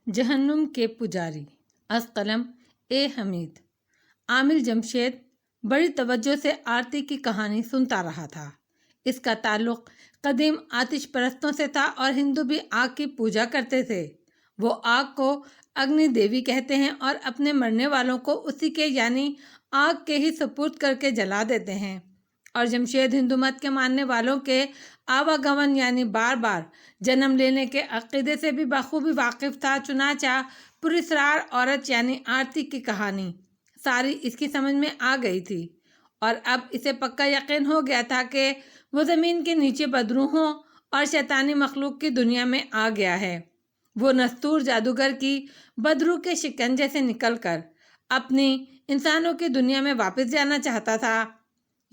جہنم کے پجاری از قلم اے حمید۔ عامر جمشید بڑی توجہ سے آرتی کی کہانی سنتا رہا تھا۔ اس کا تعلق قدیم آتش پرستوں سے تھا اور ہندو بھی آگ کی پوجا کرتے تھے۔ وہ آگ کو اگنی دیوی کہتے ہیں اور اپنے مرنے والوں کو اسی کے یعنی آگ کے ہی سپرد کر کے جلا دیتے ہیں۔ اور جمشید ہندو مت کے ماننے والوں کے آواگمن یعنی بار بار جنم لینے کے عقیدے سے بھی بخوبی واقف تھا۔ چنانچہ پراسرار عورت یعنی آرتی کی کہانی ساری اس کی سمجھ میں آ گئی تھی، اور اب اسے پکا یقین ہو گیا تھا کہ وہ زمین کے نیچے بدروحوں اور شیطانی مخلوق کی دنیا میں آ گیا ہے۔ وہ نستور جادوگر کی بدروح کے شکنجے سے نکل کر اپنی انسانوں کی دنیا میں واپس جانا چاہتا تھا۔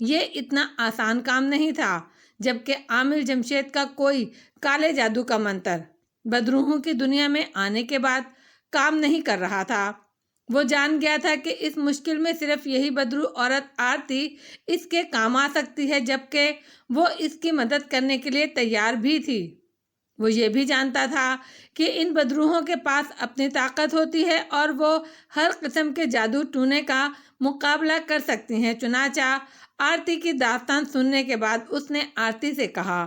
یہ اتنا آسان کام نہیں تھا، جبکہ عامر جمشید کا کوئی کالے جادو کا منتر بدروحوں کی دنیا میں آنے کے بعد کام نہیں کر رہا تھا۔ وہ جان گیا تھا کہ اس مشکل میں صرف یہی بدروح عورت آرتی اس کے کام آ سکتی ہے، جبکہ وہ اس کی مدد کرنے کے لیے تیار بھی تھی۔ وہ یہ بھی جانتا تھا کہ ان بدروحوں کے پاس اپنی طاقت ہوتی ہے اور وہ ہر قسم کے جادو ٹونے کا مقابلہ کر سکتی ہیں۔ چنانچہ آرتی کی داستان سننے کے بعد اس نے آرتی سے کہا،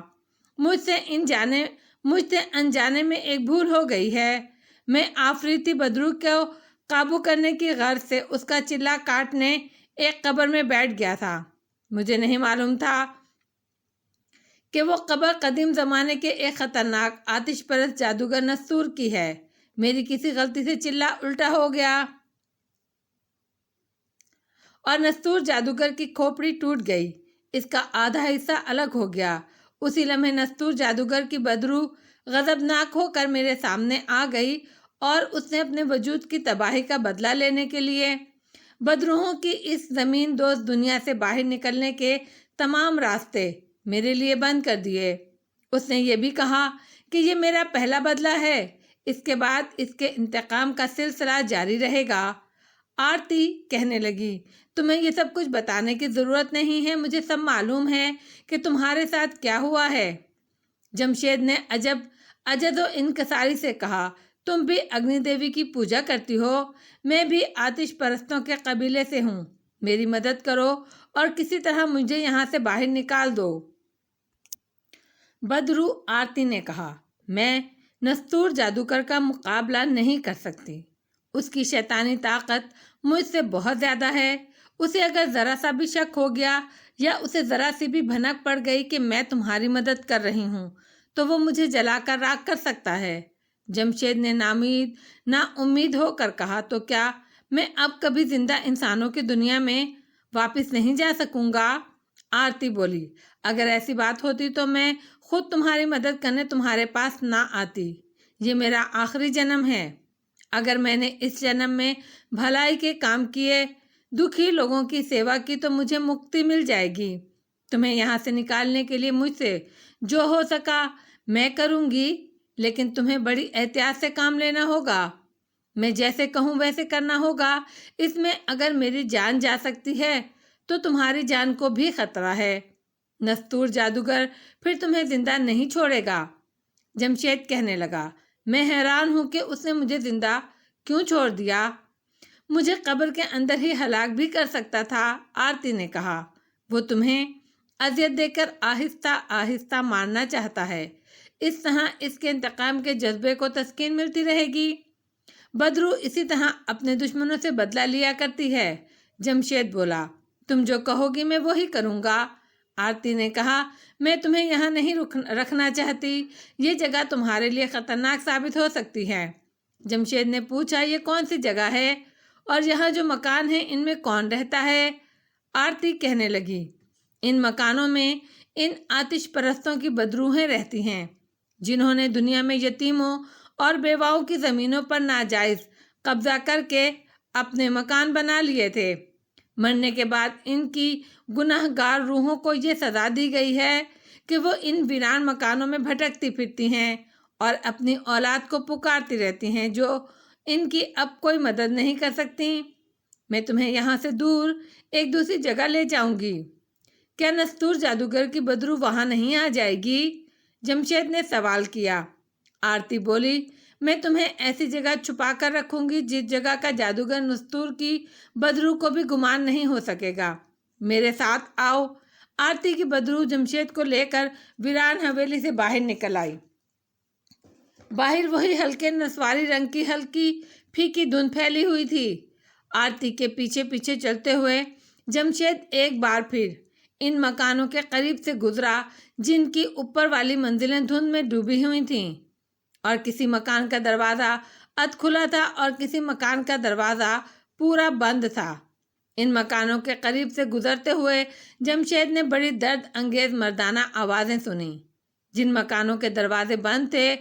مجھ سے انجانے میں ایک بھول ہو گئی ہے۔ میں آفریتی بدروح کو قابو کرنے کی غرض سے اس کا چلا کاٹنے ایک قبر میں بیٹھ گیا تھا۔ مجھے نہیں معلوم تھا کہ وہ قبر قدیم زمانے کے ایک خطرناک آتش پرست جادوگر نستور کی ہے۔ میری کسی غلطی سے چلا الٹا ہو گیا اور نستور جادوگر کی کھوپڑی ٹوٹ گئی۔ اس کا آدھا حصہ الگ ہو گیا۔ اسی لمحے نستور جادوگر کی بدروح غضبناک ہو کر میرے سامنے آ گئی اور اس نے اپنے وجود کی تباہی کا بدلہ لینے کے لیے بدروحوں کی اس زمین دوز دنیا سے باہر نکلنے کے تمام راستے میرے لیے بند کر دیے۔ اس نے یہ بھی کہا کہ یہ میرا پہلا بدلہ ہے، اس کے بعد اس کے انتقام کا سلسلہ جاری رہے گا۔ آرتی کہنے لگی، تمہیں یہ سب کچھ بتانے کی ضرورت نہیں ہے، مجھے سب معلوم ہے کہ تمہارے ساتھ کیا ہوا ہے۔ جمشید نے عجز و انکساری سے کہا، تم بھی اگنی دیوی کی پوجا کرتی ہو؟ میں بھی آتش پرستوں کے قبیلے سے ہوں۔ میری مدد کرو اور کسی طرح مجھے یہاں سے باہر نکال دو۔ بدروح آرتی نے کہا، میں نستور جادوگر کا مقابلہ نہیں کر سکتی۔ اس کی شیطانی طاقت مجھ سے بہت زیادہ ہے۔ اسے اگر ذرا سا بھی شک ہو گیا یا اسے ذرا سی بھی بھنک پڑ گئی کہ میں تمہاری مدد کر رہی ہوں تو وہ مجھے جلا کر راکھ کر سکتا ہے۔ جمشید نے نا امید ہو کر کہا، تو کیا میں اب کبھی زندہ انسانوں کی دنیا میں واپس نہیں جا سکوں گا؟ آرتی بولی، اگر ایسی بات ہوتی تو میں خود تمہاری مدد کرنے تمہارے پاس نہ آتی۔ یہ میرا آخری جنم ہے۔ اگر میں نے اس جنم میں بھلائی کے کام کیے، دکھی لوگوں کی سیوا کی تو مجھے مکتی مل جائے گی۔ تمہیں یہاں سے نکالنے کے لیے مجھ سے جو ہو سکا میں کروں گی، لیکن تمہیں بڑی احتیاط سے کام لینا ہوگا۔ میں جیسے کہوں ویسے کرنا ہوگا۔ اس میں اگر میری جان جا سکتی ہے تو تمہاری جان کو بھی خطرہ ہے۔ نستور جادوگر پھر تمہیں زندہ نہیں چھوڑے گا۔ جمشید کہنے لگا، میں حیران ہوں کہ اس نے مجھے زندہ کیوں چھوڑ دیا؟ مجھے قبر کے اندر ہی ہلاک بھی کر سکتا تھا۔ آرتی نے کہا، وہ تمہیں اذیت دے کر آہستہ آہستہ مارنا چاہتا ہے، اس طرح اس کے انتقام کے جذبے کو تسکین ملتی رہے گی۔ بدروح اسی طرح اپنے دشمنوں سے بدلہ لیا کرتی ہے۔ جمشید بولا، تم جو کہو گی میں وہی کروں گا۔ آرتی نے کہا، میں تمہیں یہاں نہیں رکھنا چاہتی، یہ جگہ تمہارے لیے خطرناک ثابت ہو سکتی ہے۔ جمشید نے پوچھا، یہ کون سی جگہ ہے اور یہاں جو مکان ہیں ان میں کون رہتا ہے؟ آرتی کہنے لگی، ان مکانوں میں ان آتش پرستوں کی بدروحیں رہتی ہیں، جنہوں نے دنیا میں یتیموں اور بیواؤں کی زمینوں پر ناجائز قبضہ کر کے اپنے مکان بنا لیے تھے۔ مرنے کے بعد ان کی گناہ گار روحوں کو یہ سزا دی گئی ہے کہ وہ ان ویران مکانوں میں بھٹکتی پھرتی ہیں اور اپنی اولاد کو پکارتی رہتی ہیں جو ان کی اب کوئی مدد نہیں کر سکتی۔ میں تمہیں یہاں سے دور ایک دوسری جگہ لے جاؤں گی۔ کیا نستور جادوگر کی بدروح وہاں نہیں آ جائے گی؟ جمشید نے سوال کیا۔ آرتی بولی، میں تمہیں ایسی جگہ چھپا کر رکھوں گی جس جگہ کا جادوگر نستور کی بدرو کو بھی گمان نہیں ہو سکے گا۔ میرے ساتھ آؤ۔ آرتی کی بدرو جمشید کو لے کر ویران حویلی سے باہر نکل آئی۔ باہر وہی ہلکے نسواری رنگ کی ہلکی پھیکی دھند پھیلی ہوئی تھی۔ آرتی کے پیچھے پیچھے چلتے ہوئے جمشید ایک بار پھر ان مکانوں کے قریب سے گزرا جن کی اوپر والی منزلیں دھند میں ڈوبی ہوئی تھیں، اور کسی مکان کا دروازہ ادھ کھلا تھا اور کسی مکان کا دروازہ پورا بند تھا۔ ان مکانوں کے قریب سے گزرتے ہوئے جمشید نے بڑی درد انگیز مردانہ آوازیں سنیں۔ جن مکانوں کے دروازے بند تھے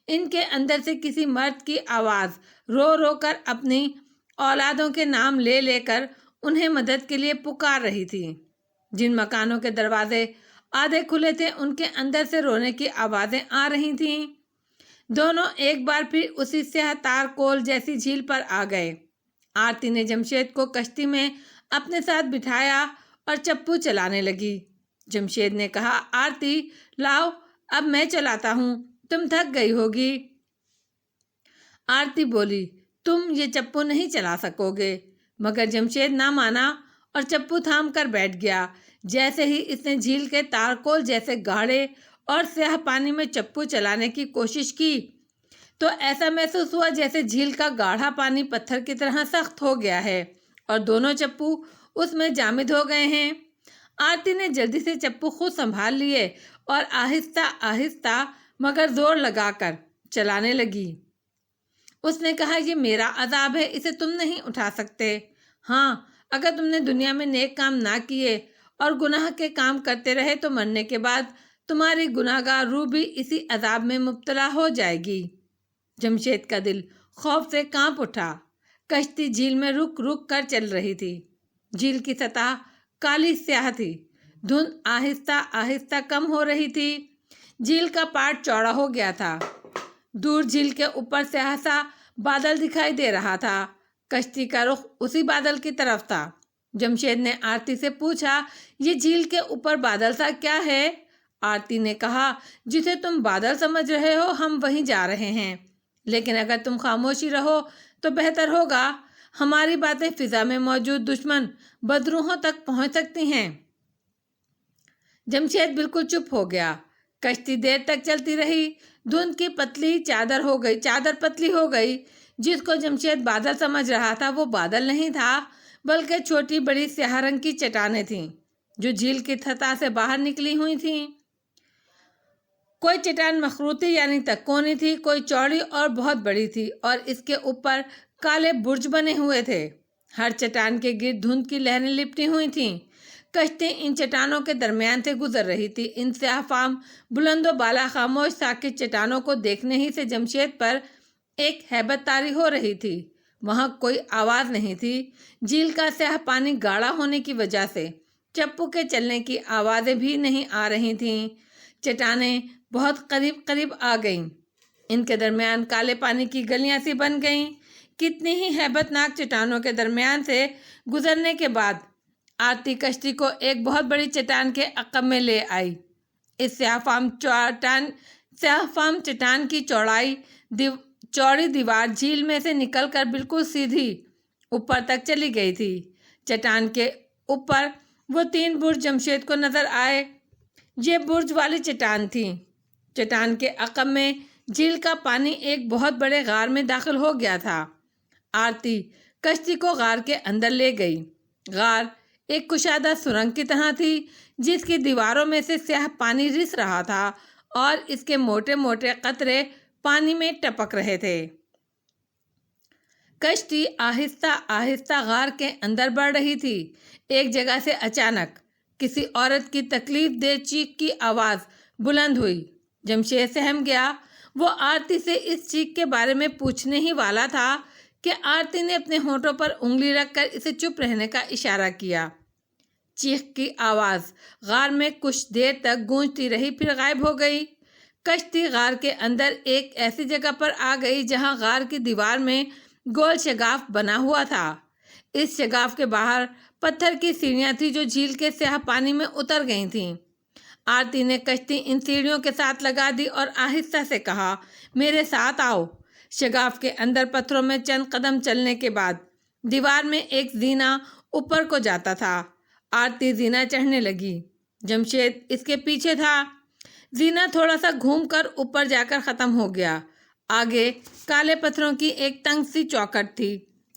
ان کے اندر سے کسی مرد کی آواز رو رو کر اپنی اولادوں کے نام لے لے کر انہیں مدد کے لیے پکار رہی تھی۔ جن مکانوں کے دروازے آدھے کھلے تھے ان کے اندر سے رونے کی آوازیں آ رہی تھیں۔ دونوں ایک بار پھر اسی سیاہ تار کول جیسی جھیل پر آ گئے۔ آرتی نے جمشید کو کشتی میں اپنے ساتھ بٹھایا اور چپو چلانے لگی۔ جمشید نے کہا، آرتی لاؤ، اب میں چلاتا ہوں، تم تھک گئی ہوگی۔ آرتی بولی، تم یہ چپو نہیں چلا سکو گے، مگر جمشید نہ مانا اور چپو تھام کر بیٹھ گیا۔ جیسے ہی اس نے جھیل کے تارکول جیسے گاڑھے اور سیاہ پانی میں چپو چلانے کی کوشش کی تو ایسا محسوس ہوا جیسے جھیل کا گاڑھا پانی پتھر کی طرح سخت ہو گیا ہے اور دونوں چپو اس میں جامد ہو گئے ہیں۔ آرتی نے جلدی سے چپو خود سنبھال لیے اور آہستہ آہستہ مگر زور لگا کر چلانے لگی۔ اس نے کہا، یہ میرا عذاب ہے، اسے تم نہیں اٹھا سکتے۔ ہاں، اگر تم نے دنیا میں نیک کام نہ کیے اور گناہ کے کام کرتے رہے تو مرنے کے بعد تمہاری گناہگار روح بھی اسی عذاب میں مبتلا ہو جائے گی۔ جمشید کا دل خوف سے کانپ اٹھا۔ کشتی جھیل میں رک رک کر چل رہی تھی۔ جھیل کی سطح کالی سیاہ تھی۔ دھند آہستہ آہستہ کم ہو رہی تھی۔ جھیل کا پاٹ چوڑا ہو گیا تھا۔ دور جھیل کے اوپر سیاہ سا بادل دکھائی دے رہا تھا۔ کشتی کا رخ اسی بادل کی طرف تھا۔ جمشید نے آرتی سے پوچھا، یہ جھیل کے اوپر بادل سا کیا ہے؟ آرتی نے کہا، جسے تم بادل سمجھ رہے ہو ہم وہیں جا رہے ہیں، لیکن اگر تم خاموشی رہو تو بہتر ہوگا۔ ہماری باتیں فضا میں موجود دشمن بدروحوں تک پہنچ سکتی ہیں۔ جمشید بالکل چپ ہو گیا۔ کشتی دیر تک چلتی رہی۔ دھند کی چادر پتلی ہو گئی۔ جس کو جمشید بادل سمجھ رہا تھا وہ بادل نہیں تھا، بلکہ چھوٹی بڑی سیاہ رنگ کی چٹانیں تھیں جو جھیل کی سطح سے باہر نکلی ہوئی تھیں۔ کوئی چٹان مخروطی یعنی تکونی تھی، کوئی چوڑی اور بہت بڑی تھی، اور اس کے اوپر کالے برج بنے ہوئے تھے۔ ہر چٹان کے گرد دھند کی لہریں لپٹی ہوئی تھیں۔ کشتی ان چٹانوں کے درمیان سے گزر رہی تھی۔ ان سیاہ فام بلند و بالا خاموش ساکت چٹانوں کو دیکھنے ہی سے جمشید پر ایک ہیبت طاری ہو رہی تھی۔ وہاں کوئی آواز نہیں تھی۔ جھیل کا سیاہ پانی گاڑھا ہونے کی وجہ سے چپو کے چلنے کی آوازیں بھی نہیں آ رہی تھیں۔ چٹانیں بہت قریب قریب آ گئیں۔ ان کے درمیان کالے پانی کی گلیاں سی بن گئیں۔ کتنی ہی ہیبت ناک چٹانوں کے درمیان سے گزرنے کے بعد آرتی کشتی کو ایک بہت بڑی چٹان کے عقب میں لے آئی۔ اس سیاہ فام چٹان کی چوڑی دیوار جھیل میں سے نکل کر بالکل سیدھی اوپر تک چلی گئی تھی۔ چٹان کے اوپر وہ 3 برج جمشید کو نظر آئے۔ یہ برج والی چٹان تھی۔ چٹان کے عقب میں جھیل کا پانی ایک بہت بڑے غار میں داخل ہو گیا تھا۔ آرتی کشتی کو غار کے اندر لے گئی۔ غار ایک کشادہ سرنگ کی طرح تھی جس کی دیواروں میں سے سیاہ پانی رس رہا تھا اور اس کے موٹے موٹے قطرے پانی میں ٹپک رہے تھے۔ کشتی آہستہ آہستہ غار کے اندر بڑھ رہی تھی۔ ایک جگہ سے اچانک کسی عورت کی تکلیف دہ چیخ کی آواز بلند ہوئی۔ جمشید سہم گیا۔ وہ آرتی سے اس چیخ کے بارے میں پوچھنے ہی والا تھا کہ آرتی نے اپنے ہونٹوں پر انگلی رکھ کر اسے چپ رہنے کا اشارہ کیا۔ چیخ کی آواز غار میں کچھ دیر تک گونجتی رہی، پھر غائب ہو گئی۔ کشتی غار کے اندر ایک ایسی جگہ پر آ گئی جہاں غار کی دیوار میں گول شگاف بنا ہوا تھا۔ اس شگاف کے باہر پتھر کی سیڑھیاں تھیں جو جھیل کے سیاہ پانی میں اتر گئی تھیں۔ آرتی نے کشتی ان سیڑھیوں کے ساتھ لگا دی اور آہستہ سے کہا، میرے ساتھ آؤ۔ شگاف کے اندر پتھروں میں چند قدم چلنے کے بعد دیوار میں ایک زینہ اوپر کو جاتا تھا۔ آرتی زینہ چڑھنے لگی، جمشید اس کے پیچھے تھا۔ زینہ تھوڑا سا گھوم کر اوپر جا کر ختم ہو گیا۔ آگے کالے پتھروں کی ایک تنگ سی چوکھٹ تھی۔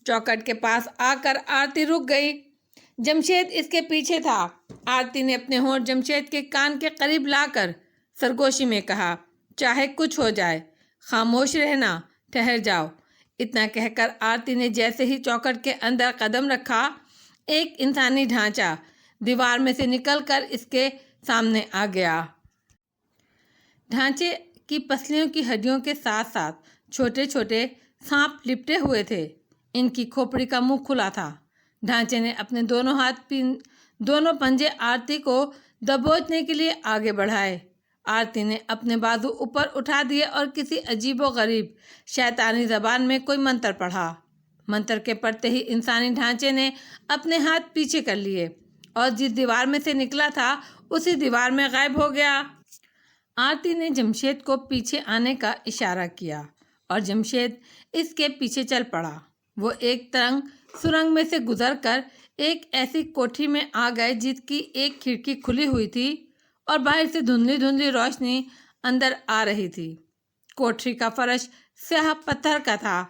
چوکھٹ کے پاس آ کر آرتی رک گئی۔ جمشید اس کے پیچھے تھا۔ آرتی نے اپنے ہونٹ جمشید کے کان کے قریب لا کر سرگوشی میں کہا، چاہے کچھ ہو جائے خاموش رہنا، ٹھہر جاؤ۔ اتنا کہہ کر آرتی نے جیسے ہی چوکھٹ کے اندر قدم رکھا، ایک انسانی ڈھانچہ دیوار میں سے نکل کر اس کے سامنے آ گیا۔ ڈھانچے کی پسلیوں کی ہڈیوں کے ساتھ ساتھ چھوٹے چھوٹے سانپ لپٹے ہوئے تھے۔ ان کی کھوپڑی کا منہ کھلا تھا۔ ڈھانچے نے اپنے دونوں پنجے آرتی کو دبوچنے کے لیے آگے بڑھائے۔ آرتی نے اپنے بازو اوپر اٹھا دیے اور کسی عجیب و غریب شیطانی زبان میں کوئی منتر پڑھا۔ منتر کے پڑھتے ہی انسانی ڈھانچے نے اپنے ہاتھ پیچھے کر لیے اور جس دیوار میں سے نکلا تھا اسی دیوار میں غائب ہو گیا۔ آرتی نے جمشید کو پیچھے آنے کا اشارہ کیا اور جمشید اس کے پیچھے چل پڑا۔ وہ ایک تنگ سرنگ میں سے گزر کر ایک ایسی کوٹھی میں آ گئے جس کی ایک کھڑکی کھلی ہوئی تھی اور باہر سے دھندلی دھندلی روشنی اندر آ رہی تھی۔ کوٹھی کا فرش سیاہ پتھر کا تھا،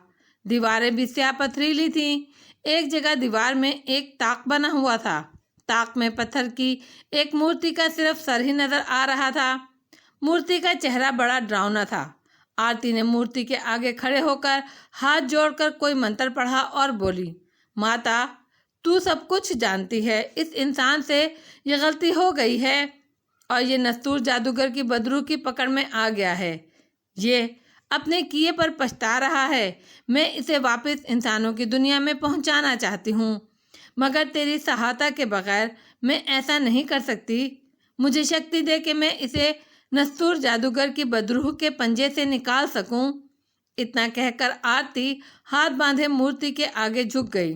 دیواریں بھی سیاہ پتھریلی تھیں۔ ایک جگہ دیوار میں ایک طاق بنا ہوا تھا۔ طاق میں پتھر کی ایک مورتی کا صرف سر ہی نظر آ رہا تھا۔ مورتی کا چہرہ بڑا ڈراؤنا تھا۔ آرتی نے مورتی کے آگے کھڑے ہو کر ہاتھ جوڑ کر کوئی منتر پڑھا اور بولی، ماتا تو سب کچھ جانتی ہے، اس انسان سے یہ غلطی ہو گئی ہے اور یہ نستور جادوگر کی بدروح کی پکڑ میں آ گیا ہے۔ یہ اپنے کیے پر پچھتا رہا ہے۔ میں اسے واپس انسانوں کی دنیا میں پہنچانا چاہتی ہوں، مگر تیری سہایتا کے بغیر میں ایسا نہیں کر سکتی۔ مجھے شکتی دے کہ میں اسے نستور جادوگر کی بدروح کے پنجے سے نکال سکوں۔ اتنا کہہ کر آرتی ہاتھ باندھے مورتی کے آگے جھک گئی۔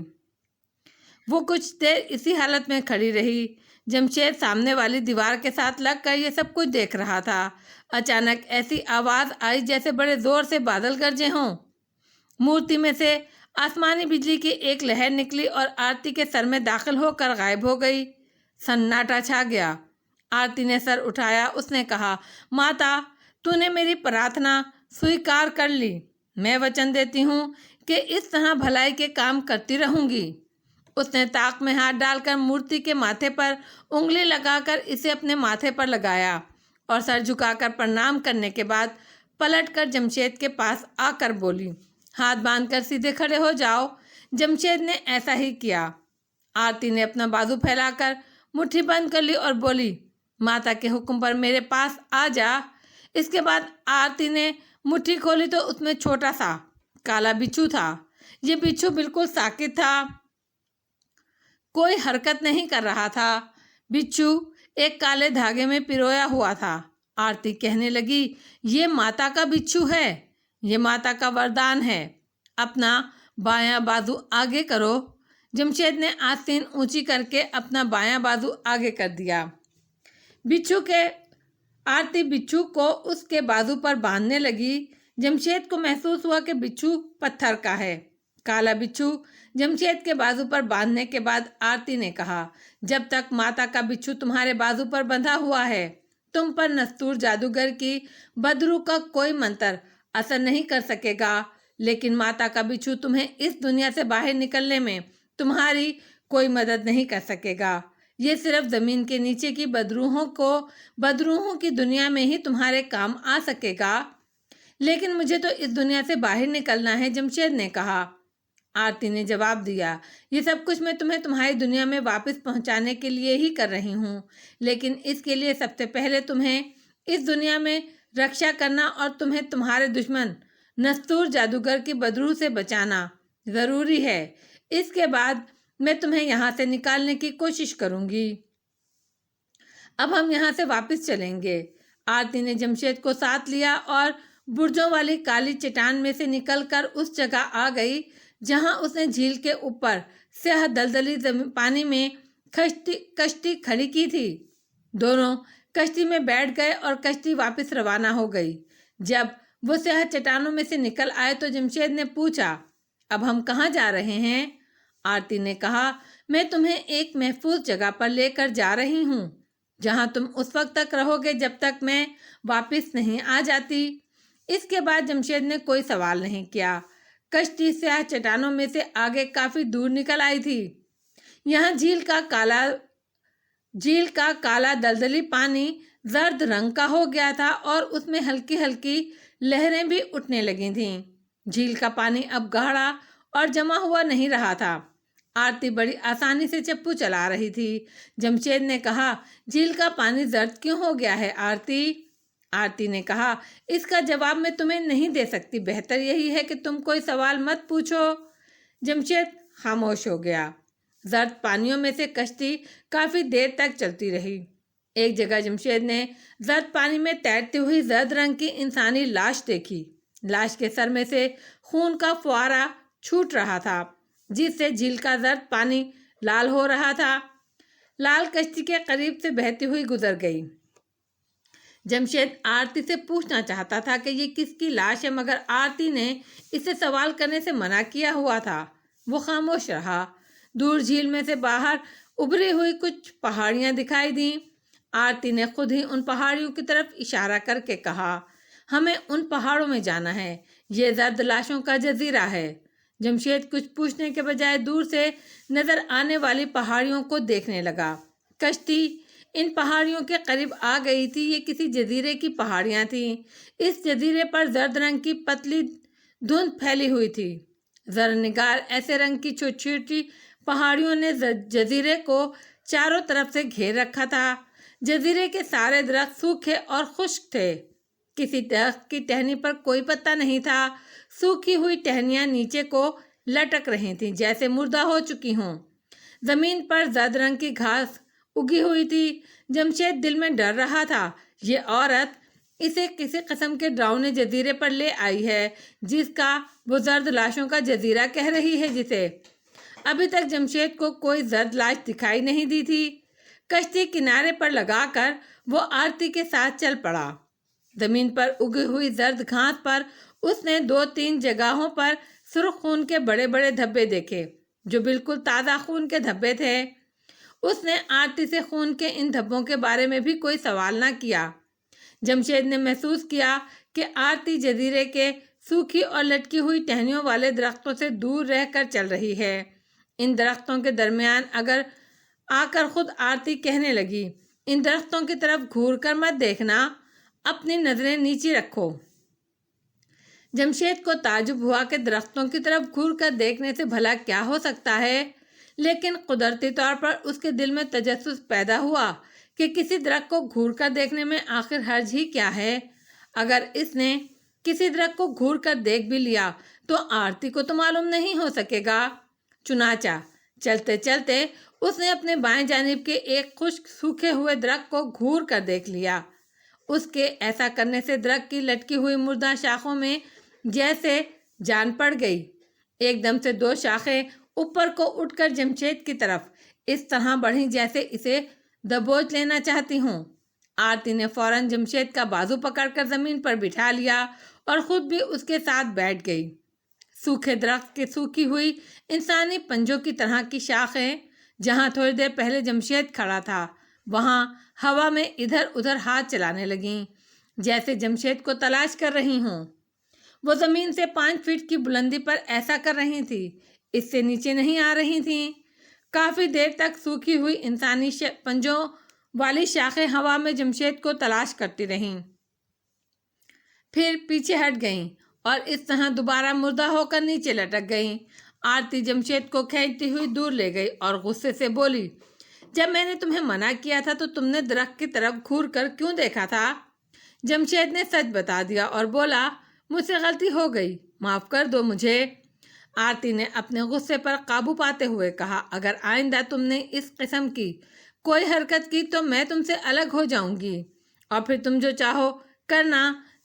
وہ کچھ دیر اسی حالت میں کھڑی رہی۔ جمشید سامنے والی دیوار کے ساتھ لگ کر یہ سب کچھ دیکھ رہا تھا۔ اچانک ایسی آواز آئی جیسے بڑے زور سے بادل گرجے ہوں۔ مورتی میں سے آسمانی بجلی کی ایک لہر نکلی اور آرتی کے سر میں داخل ہو کر غائب ہو گئی۔ سناٹا چھا گیا۔ آرتی نے سر اٹھایا۔ اس نے کہا، ماتا تو نے میری پرارتھنا سویکار کر لی۔ میں وچن دیتی ہوں کہ اس طرح بھلائی کے کام کرتی رہوں گی۔ اس نے طاق میں ہاتھ ڈال کر مورتی کے ماتھے پر انگلی لگا کر اسے اپنے ماتھے پر لگایا اور سر جھکا کر پرنام کرنے کے بعد پلٹ کر جمشید کے پاس آ کر بولی، ہاتھ باندھ کر سیدھے کھڑے ہو جاؤ۔ جمشید نے ایسا ہی کیا۔ آرتی نے اپنا بازو پھیلا کر مٹھی بند کر لی اور بولی، ماتا کے حکم پر میرے پاس آ جا۔ اس کے بعد آرتی نے مٹھی کھولی تو اس میں چھوٹا سا کالا بچھو تھا۔ یہ بچھو بالکل ساکت تھا، کوئی حرکت نہیں کر رہا تھا۔ بچھو ایک کالے دھاگے میں پرویا ہوا تھا۔ آرتی کہنے لگی، یہ ماتا کا بچھو ہے، یہ ماتا کا وردان ہے، اپنا بایاں بازو آگے کرو۔ جمشید نے آستین اونچی کر کے اپنا بایاں بازو آگے کر دیا۔ آرتی بچھو کو اس کے بازو پر باندھنے لگی۔ جمشید کو محسوس ہوا کہ بچھو پتھر کا ہے۔ کالا بچھو جمشید کے بازو پر باندھنے کے بعد آرتی نے کہا، جب تک ماتا کا بچھو تمہارے بازو پر بندھا ہوا ہے تم پر نستور جادوگر کی بدروح کا کوئی منتر اثر نہیں کر سکے گا، لیکن ماتا کا بچھو تمہیں اس دنیا سے باہر نکلنے میں تمہاری کوئی مدد نہیں کر سکے گا۔ یہ صرف زمین کے نیچے کی بدروحوں کی دنیا میں ہی تمہارے کام آ سکے گا، لیکن مجھے تو اس دنیا سے باہر نکلنا ہے، جمشید نے کہا۔ آرتی نے جواب دیا، یہ سب کچھ میں تمہیں تمہاری دنیا میں واپس پہنچانے کے لیے ہی کر رہی ہوں، لیکن اس کے لیے سب سے پہلے تمہیں اس دنیا میں رکشا کرنا اور تمہیں تمہارے دشمن نستور جادوگر کی بدروح سے بچانا ضروری ہے۔ اس کے بعد میں تمہیں یہاں سے نکالنے کی کوشش کروں گی۔ اب ہم یہاں سے واپس چلیں گے۔ آرتی نے جمشید کو ساتھ لیا اور برجوں والی کالی چٹان میں سے نکل کر اس جگہ آ گئی جہاں اس نے جھیل کے اوپر سیاہ دلدلی پانی میں کشتی کھڑی کی تھی۔ دونوں کشتی میں بیٹھ گئے اور کشتی واپس روانہ ہو گئی۔ جب وہ سیاہ چٹانوں میں سے نکل آئے تو جمشید نے پوچھا، اب ہم کہاں جا رہے ہیں؟ آرتی نے کہا، میں تمہیں ایک محفوظ جگہ پر لے کر جا رہی ہوں، جہاں تم اس وقت تک رہو گے جب تک میں واپس نہیں آ جاتی۔ اس کے بعد جمشید نے کوئی سوال نہیں کیا۔ کشتی سیاہ چٹانوں میں سے آگے کافی دور نکل آئی تھی۔ یہاں جھیل کا کالا دلدلی پانی زرد رنگ کا ہو گیا تھا اور اس میں ہلکی ہلکی لہریں بھی اٹھنے لگی تھیں۔ جھیل کا پانی اب گاڑھا اور جمع ہوا نہیں رہا تھا۔ آرتی بڑی آسانی سے چپو چلا رہی تھی۔ جمشید نے کہا، جھیل کا پانی زرد کیوں ہو گیا ہے آرتی؟ آرتی نے کہا، اس کا جواب میں تمہیں نہیں دے سکتی، بہتر یہی ہے کہ تم کوئی سوال مت پوچھو۔ جمشید خاموش ہو گیا۔ زرد پانیوں میں سے کشتی کافی دیر تک چلتی رہی۔ ایک جگہ جمشید نے زرد پانی میں تیرتی ہوئی زرد رنگ کی انسانی لاش دیکھی۔ لاش کے سر میں سے خون کا فوارہ چھوٹ رہا تھا، جس سے جھیل کا زرد پانی لال ہو رہا تھا۔ لال کشتی کے قریب سے بہتی ہوئی گزر گئی۔ جمشید آرتی سے پوچھنا چاہتا تھا کہ یہ کس کی لاش ہے، مگر آرتی نے اسے سوال کرنے سے منع کیا ہوا تھا۔ وہ خاموش رہا۔ دور جھیل میں سے باہر ابھری ہوئی کچھ پہاڑیاں دکھائی دیں۔ آرتی نے خود ہی ان پہاڑیوں کی طرف اشارہ کر کے کہا، ہمیں ان پہاڑوں میں جانا ہے، یہ زرد لاشوں کا جزیرہ ہے۔ جمشید کچھ پوچھنے کے بجائے دور سے نظر آنے والی پہاڑیوں کو دیکھنے لگا۔ کشتی ان پہاڑیوں کے قریب آ گئی تھی۔ یہ کسی جزیرے کی پہاڑیاں تھیں۔ اس جزیرے پر زرد رنگ کی پتلی دھند پھیلی ہوئی تھی۔ زرنگار ایسے رنگ کی چھوٹی چھوٹی پہاڑیوں نے جزیرے کو چاروں طرف سے گھیر رکھا تھا۔ جزیرے کے سارے درخت سوکھے اور خشک تھے۔ کسی درخت کی ٹہنی پر کوئی پتا نہیں تھا۔ سوکھی ہوئی ٹہنیاں نیچے کو لٹک رہی تھیں، جیسے مردہ ہو چکی ہوں۔ زمین پر زرد رنگ کی گھاس اگی ہوئی تھی۔ جمشید دل میں ڈر رہا تھا، یہ عورت اسے کسی قسم کے ڈراؤنے جزیرے پر لے آئی ہے، جس کا وہ زرد لاشوں کا جزیرہ کہہ رہی ہے جسے۔ ابھی تک جمشید کو کوئی زرد لاش دکھائی نہیں دی تھی۔ کشتی کنارے پر لگا کر وہ آرتی کے ساتھ چل پڑا۔ زمین پر اگی ہوئی زرد گھاس پر اس نے 2-3 جگہوں پر سرخ خون کے بڑے بڑے دھبے دیکھے، جو بالکل تازہ خون کے دھبے تھے۔ اس نے آرتی سے خون کے ان دھبوں کے بارے میں بھی کوئی سوال نہ کیا۔ جمشید نے محسوس کیا کہ آرتی جزیرے کے سوکھی اور لٹکی ہوئی ٹہنیوں والے درختوں سے دور رہ کر چل رہی ہے۔ ان درختوں کے درمیان آ کر خود آرتی کہنے لگی، ان درختوں کی طرف گھور کر مت دیکھنا، اپنی نظریں نیچی رکھو۔ جمشید کو تعجب ہوا کہ درختوں کی طرف گھور کر دیکھنے سے بھلا کیا ہو سکتا ہے، لیکن قدرتی طور پر اس کے دل میں تجسس پیدا ہوا کہ کسی درخت کو گھور کر دیکھنے میں آخر حرج ہی کیا ہے۔ اگر اس نے کسی درخت کو گھور کر دیکھ بھی لیا تو آرتی کو تو معلوم نہیں ہو سکے گا۔ چنانچہ چلتے چلتے اس نے اپنے بائیں جانب کے ایک خشک سوکھے ہوئے درخت کو گھور کر دیکھ لیا۔ اس کے ایسا کرنے سے درخت کی لٹکی ہوئی مردہ شاخوں میں جیسے جان پڑ گئی۔ ایک دم سے 2 شاخیں اوپر کو اٹھ کر جمشید کی طرف اس طرح بڑھیں جیسے اسے دبوچ لینا چاہتی ہوں۔ آرتی نے فوراً جمشید کا بازو پکڑ کر زمین پر بٹھا لیا اور خود بھی اس کے ساتھ بیٹھ گئی۔ سوکھے درخت کے سوکھی ہوئی انسانی پنجوں کی طرح کی شاخیں، جہاں تھوڑی دیر پہلے جمشید کھڑا تھا، وہاں ہوا میں ادھر ادھر ہاتھ چلانے لگیں، جیسے جمشید کو تلاش کر رہی ہوں۔ وہ زمین سے 5 فٹ کی بلندی پر ایسا کر رہی تھی، اس سے نیچے نہیں آ رہی تھیں۔ کافی دیر تک سوکھی ہوئی انسانی پنجوں والی شاخیں ہوا میں جمشید کو تلاش کرتی رہیں، پھر پیچھے ہٹ گئیں اور اس طرح دوبارہ مردہ ہو کر نیچے لٹک گئیں۔ آرتی جمشید کو کھینچتی ہوئی دور لے گئی اور غصے سے بولی، جب میں نے تمہیں منع کیا تھا تو تم نے درخت کی طرف گھور کر کیوں دیکھا تھا؟ جمشید نے سچ بتا دیا اور بولا، مجھ سے غلطی ہو گئی، معاف کر دو مجھے۔ آرتی نے اپنے غصے پر قابو پاتے ہوئے کہا، اگر آئندہ تم نے اس قسم کی کوئی حرکت کی تو میں تم سے الگ ہو جاؤں گی، اور پھر تم جو چاہو کرنا،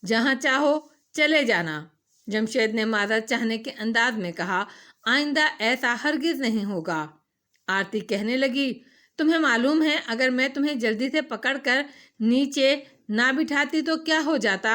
جہاں چاہو چلے جانا۔ جمشید نے معذرت چاہنے کے انداز میں کہا، آئندہ ایسا ہرگز نہیں ہوگا۔ آرتی کہنے لگی، تمہیں معلوم ہے اگر میں تمہیں جلدی سے پکڑ کر نیچے نہ بٹھاتی تو کیا ہو جاتا؟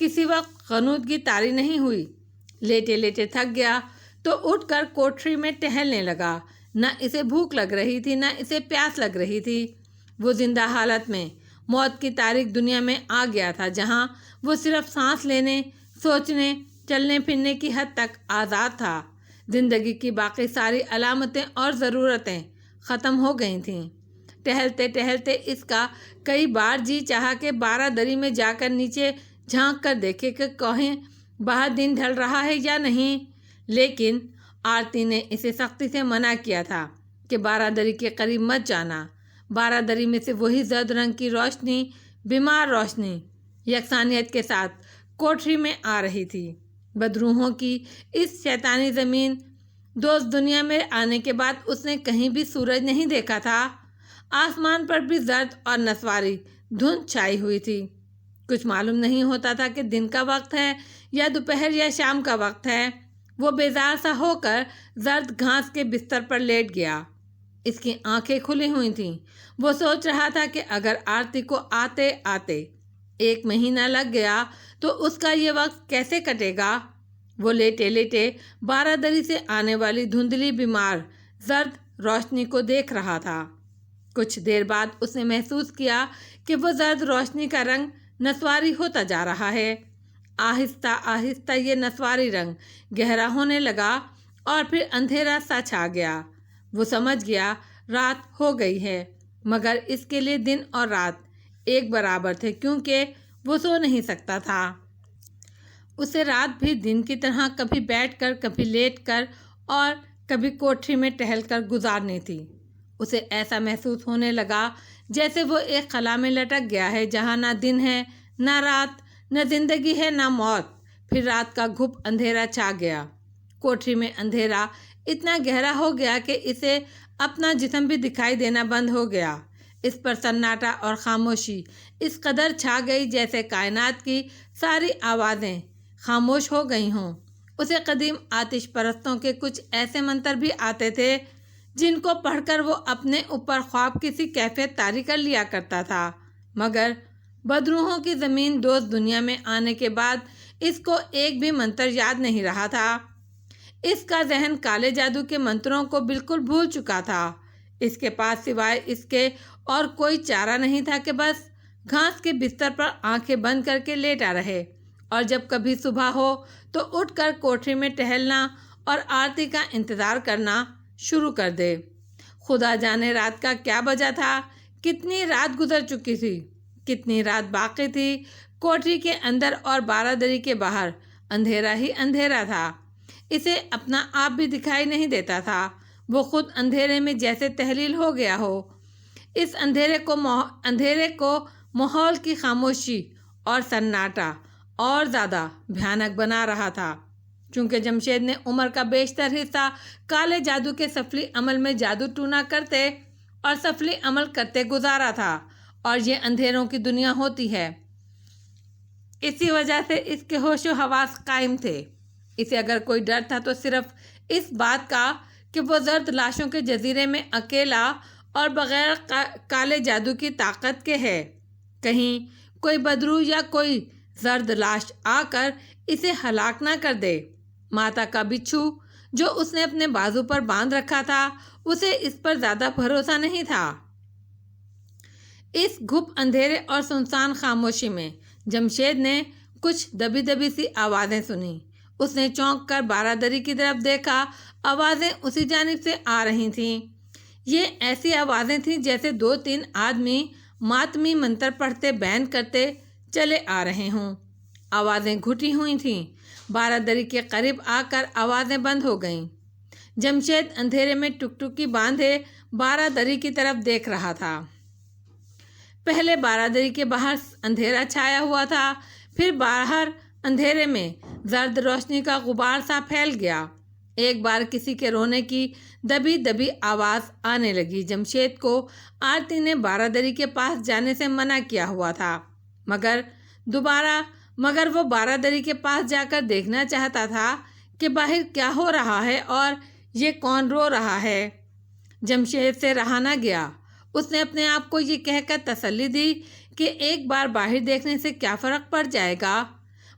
کسی وقت غنودگی طاری نہیں ہوئی۔ لیٹے لیٹے تھک گیا تو اٹھ کر کوٹری میں ٹہلنے لگا۔ نہ اسے بھوک لگ رہی تھی، نہ اسے پیاس لگ رہی تھی۔ وہ زندہ حالت میں موت کی تاریک دنیا میں آ گیا تھا، جہاں وہ صرف سانس لینے، سوچنے، چلنے پھرنے کی حد تک آزاد تھا۔ زندگی کی باقی ساری علامتیں اور ضرورتیں ختم ہو گئی تھیں۔ ٹہلتے ٹہلتے اس کا کئی بار جی چاہا کہ بارہ دری میں جا کر نیچے جھانک کر دیکھے کہ کہیں باہر دن ڈھل رہا ہے یا نہیں، لیکن آرتی نے اسے سختی سے منع کیا تھا کہ بارہ دری کے قریب مت جانا۔ بارہ دری میں سے وہی زرد رنگ کی روشنی، بیمار روشنی، یکسانیت کے ساتھ کوٹری میں آ رہی تھی۔ بدروحوں کی اس شیطانی زمین دوست دنیا میں آنے کے بعد اس نے کہیں بھی سورج نہیں دیکھا تھا۔ آسمان پر بھی زرد اور نسواری دھند چھائی ہوئی تھی۔ کچھ معلوم نہیں ہوتا تھا کہ دن کا وقت ہے یا دوپہر یا شام کا وقت ہے۔ وہ بیزار سا ہو کر زرد گھاس کے بستر پر لیٹ گیا۔ اس کی آنکھیں کھلی ہوئی تھیں۔ وہ سوچ رہا تھا کہ اگر آرتی کو آتے آتے 1 مہینہ لگ گیا تو اس کا یہ وقت کیسے کٹے گا۔ وہ لیٹے لیٹے بارہ دری سے آنے والی دھندلی بیمار زرد روشنی کو دیکھ رہا تھا۔ کچھ دیر بعد اس نے محسوس کیا کہ وہ زرد روشنی کا رنگ نسواری ہوتا جا رہا ہے۔ آہستہ آہستہ یہ نسواری رنگ گہرا ہونے لگا اور پھر اندھیرا سا چھا گیا۔ وہ سمجھ گیا رات ہو گئی ہے، مگر اس کے لیے دن اور رات ایک برابر تھے، کیونکہ وہ سو نہیں سکتا تھا۔ اسے رات بھی دن کی طرح کبھی بیٹھ کر، کبھی لیٹ کر اور کبھی کوٹری میں ٹہل کر گزارنی تھی۔ اسے ایسا محسوس ہونے لگا جیسے وہ ایک خلا میں لٹک گیا ہے، جہاں نہ دن ہے، نہ رات، نہ زندگی ہے، نہ موت۔ پھر رات کا گھپ اندھیرا چھا گیا۔ کوٹری میں اندھیرا اتنا گہرا ہو گیا کہ اسے اپنا جسم بھی دکھائی دینا بند ہو گیا۔ اس پر سناٹا اور خاموشی اس قدر چھا گئی جیسے کائنات کی ساری آوازیں خاموش ہو گئی ہوں۔ اسے قدیم آتش پرستوں کے کچھ ایسے منتر بھی آتے تھے جن کو پڑھ کر وہ اپنے اوپر خواب کسی کیفیت طاری کر لیا کرتا تھا، مگر بدروحوں کی زمین دوست دنیا میں آنے کے بعد اس کو ایک بھی منتر یاد نہیں رہا تھا۔ اس کا ذہن کالے جادو کے منتروں کو بالکل بھول چکا تھا۔ اس کے پاس سوائے اس کے اور کوئی چارہ نہیں تھا کہ بس گھاس کے بستر پر آنکھیں بند کر کے لیٹا رہے اور جب کبھی صبح ہو تو اٹھ کر کوٹری میں ٹہلنا اور آرتی کا انتظار کرنا شروع کر دے۔ خدا جانے رات کا کیا بجا تھا، کتنی رات گزر چکی تھی، کتنی رات باقی تھی۔ کوٹری کے اندر اور بارہ دری کے باہر اندھیرا ہی اندھیرا تھا۔ اسے اپنا آپ بھی دکھائی نہیں دیتا تھا۔ وہ خود اندھیرے میں جیسے تحلیل ہو گیا ہو۔ اس اندھیرے کو ماحول کی خاموشی اور سناٹا اور زیادہ بھیانک بنا رہا تھا، چونکہ جمشید نے عمر کا بیشتر حصہ کالے جادو کے سفلی عمل میں جادو ٹونا کرتے اور سفلی عمل کرتے گزارا تھا، اور یہ اندھیروں کی دنیا ہوتی ہے۔ اسی وجہ سے اس کے ہوش و حواس قائم تھے۔ اسے اگر کوئی ڈر تھا تو صرف اس بات کا کہ وہ زرد لاشوں کے جزیرے میں اکیلا اور بغیر کالے جادو کی طاقت کے ہے۔ کہیں کوئی بدروح یا کوئی زرد لاش آ کر اسے ہلاک نہ کر دے۔ ماتا کا بچھو جو اس نے اپنے بازو پر باندھ رکھا تھا، اسے اس پر زیادہ بھروسہ نہیں تھا۔ اس گھپ اندھیرے اور سنسان خاموشی میں جمشید نے کچھ دبی دبی سی آوازیں سنی۔ اس نے چونک کر بارہ دری کی طرف دیکھا۔ آوازیں اسی جانب سے آ رہی تھیں۔ یہ ایسی آوازیں تھیں جیسے 2-3 آدمی ماتمی منتر پڑھتے بین کرتے چلے آ رہے ہوں۔ آوازیں گھٹی ہوئی تھیں۔ بارہ دری کے قریب آ کر آوازیں بند ہو گئیں۔ جمشید اندھیرے میں ٹکٹکی باندھے بارہ دری کی طرف دیکھ رہا تھا۔ پہلے بارہ دری کے باہر اندھیرا چھایا ہوا تھا، پھر باہر اندھیرے میں زرد روشنی کا غبار سا پھیل گیا۔ ایک بار کسی کے رونے کی دبی دبی آواز آنے لگی۔ جمشید کو آرتی نے بارہ دری کے پاس جانے سے منع کیا ہوا تھا، مگر وہ بارہ دری کے پاس جا کر دیکھنا چاہتا تھا کہ باہر کیا ہو رہا ہے اور یہ کون رو رہا ہے۔ جمشید سے رہا نہ گیا۔ اس نے اپنے آپ کو یہ کہہ کر تسلی دی کہ ایک بار باہر دیکھنے سے کیا فرق پڑ جائے گا۔